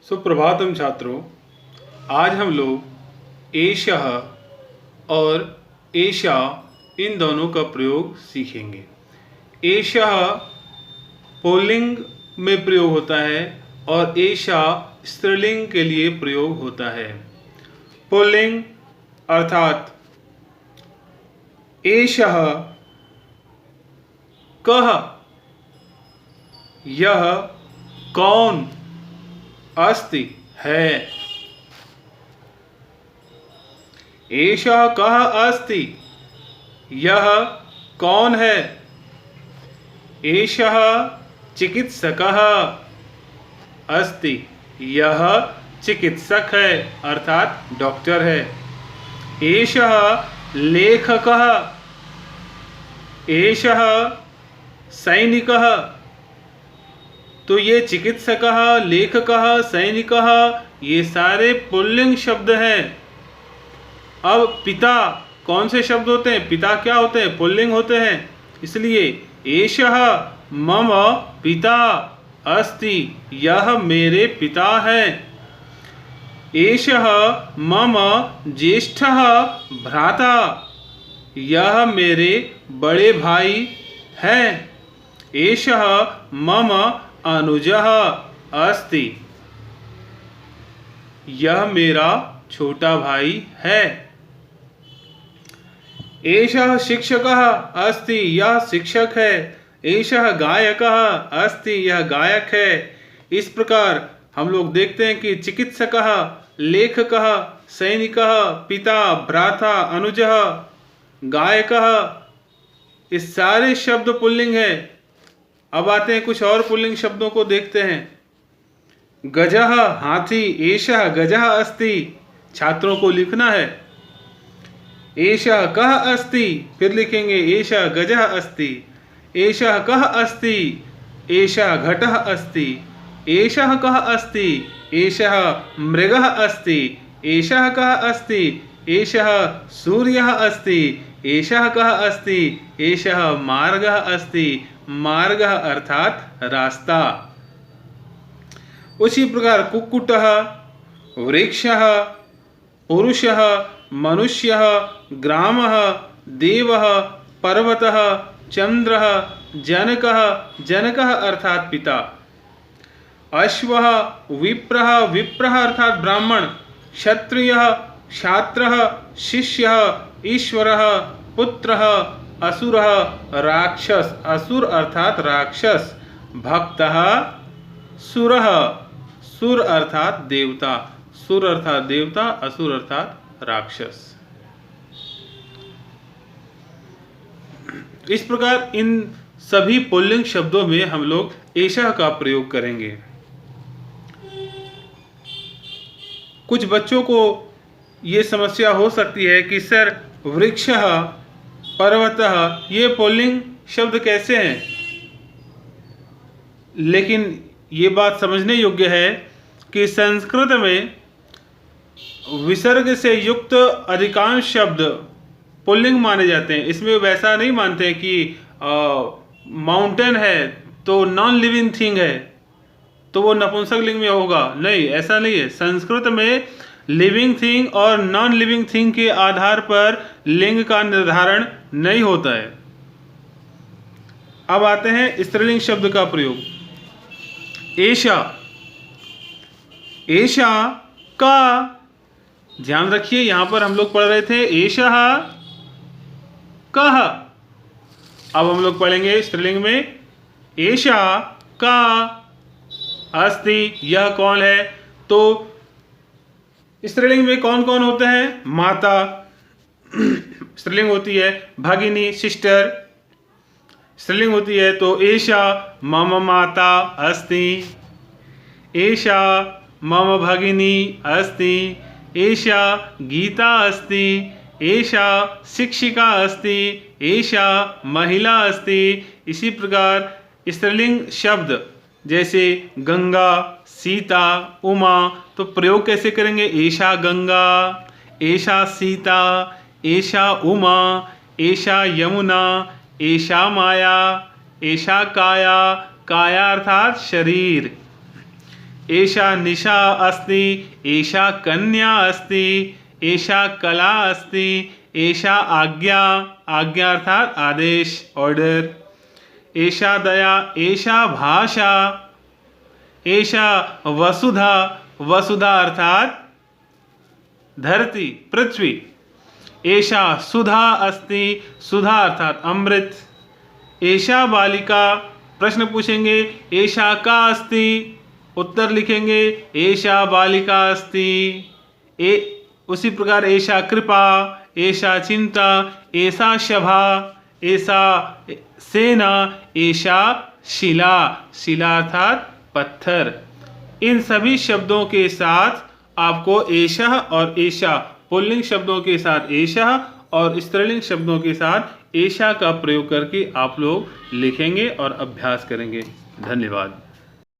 सुप्रभातम छात्रों। आज हम लोग एषः और एषा इन दोनों का प्रयोग सीखेंगे। एषः पुल्लिंग में प्रयोग होता है और एषा स्त्रीलिंग के लिए प्रयोग होता है। पुल्लिंग अर्थात एषः कः, यह कौन, अस्ति है। एषः कः अस्ति, यह कौन है। एषः चिकित्सकः अस्ति, यह चिकित्सक है अर्थात डॉक्टर है। एषः लेखकः, एषः सैनिकः। तो ये चिकित्सकः, लेखकः, सैनिकः ये सारे पुल्लिंग शब्द हैं। अब पिता कौन से शब्द होते हैं? पिता क्या होते हैं? पुल्लिंग होते हैं। इसलिए एषः मम पिता अस्ति, यह मेरे पिता हैं। एषः मम ज्येष्ठः भ्राता, यह मेरे बड़े भाई हैं। एषः मम अनुजः अस्ति, यह मेरा छोटा भाई है। एषः शिक्षकः अस्ति, यह शिक्षक है। एषः गायकः अस्ति, यह गायक है। इस प्रकार हम लोग देखते हैं कि चिकित्सकः, लेखकः, सैनिकः, पिता, भ्राता, अनुजः, गायकः, ये सारे शब्द पुल्लिंग है। अब आते हैं कुछ और पुल्लिंग शब्दों को देखते हैं। गजः हाथी, एषः गजः अस्ति, छात्रों को लिखना है। एषः कः अस्ति, फिर लिखेंगे एषः गजः अस्ति। एषः कः अस्ति, एषः घटः अस्ति। एषः कः अस्ति, एषः मृगः अस्ति। एषः कः अस्ति, एषः सूर्यः अस्ति। एषः कः अस्ति, एषः मार्गः अस्ति। मार्गः अर्थात रास्ता। उसी प्रकार कुक्कुटः, वृक्षः, पुरुषः, मनुष्यः, ग्रामः, देवः, पर्वतः, चंद्रः, जनकः। जनकः अर्थात पिता। अश्वः, विप्रः, विप्रः अर्थात ब्राह्मण। क्षत्रियः, क्षात्रः, शिष्यः, ईश्वरः, पुत्रः, असुरः, राक्षस। असुर अर्थात राक्षस। भक्तः, सुरः, सुर अर्थात देवता। सुर अर्थात देवता, असुर अर्थात राक्षस। इस प्रकार इन सभी पुल्लिंग शब्दों में हम लोग एषः का प्रयोग करेंगे। कुछ बच्चों को ये समस्या हो सकती है कि सर वृक्षः, पर्वतः ये पुल्लिंग शब्द कैसे हैं? लेकिन ये बात समझने योग्य है कि संस्कृत में विसर्ग से युक्त अधिकांश शब्द पुल्लिंग माने जाते हैं। इसमें वैसा नहीं मानते हैं कि माउंटेन है तो नॉन लिविंग थिंग है तो वो नपुंसक लिंग में होगा। नहीं, ऐसा नहीं है। संस्कृत में लिविंग थिंग और नॉन लिविंग थिंग के आधार पर लिंग का निर्धारण नहीं होता है। अब आते हैं स्त्रीलिंग शब्द का प्रयोग। एषा, एषा का ध्यान रखिए, यहां पर हम लोग पढ़ रहे थे एषः कः। अब हम लोग पढ़ेंगे स्त्रीलिंग में एषा का अस्ति, यह कौन है। तो स्त्रीलिंग में कौन कौन होते हैं? माता स्त्रीलिंग होती है, भगिनी सिस्टर स्त्रीलिंग होती है। तो एषा मम माता अस्ति, एषा मम भगिनी अस्ति, एषा गीता अस्ति, एषा शिक्षिका अस्ति, एषा महिला अस्ति। इसी प्रकार स्त्रीलिंग शब्द जैसे गंगा, सीता, उमा, तो प्रयोग कैसे करेंगे? एषा गंगा, एषा सीता, एषा उमा, एषा यमुना, एषा माया, एषा काया। काया अर्थात शरीर। एषा निशा अस्ति, एषा कन्या अस्ति, एषा कला अस्ति, एषा आज्ञा, आज्ञा अर्थात आदेश, ऑर्डर। एषा दया, एषा भाषा, एषा वसुधा, वसुधा अर्थात धरती, पृथ्वी। एषा सुधा अस्ति, सुधा अर्थात अमृत। एषा बालिका, प्रश्न पूछेंगे एषा का अस्ति, उत्तर लिखेंगे एषा बालिका अस्ति। उसी प्रकार एषा कृपा, एषा चिंता, एषा सभा, एषा सेना, एषा शिला, शिला अर्थात पत्थर। इन सभी शब्दों के साथ आपको एषः और एषा, पुल्लिंग शब्दों के साथ एषः और स्त्रीलिंग शब्दों के साथ एषा का प्रयोग करके आप लोग लिखेंगे और अभ्यास करेंगे। धन्यवाद।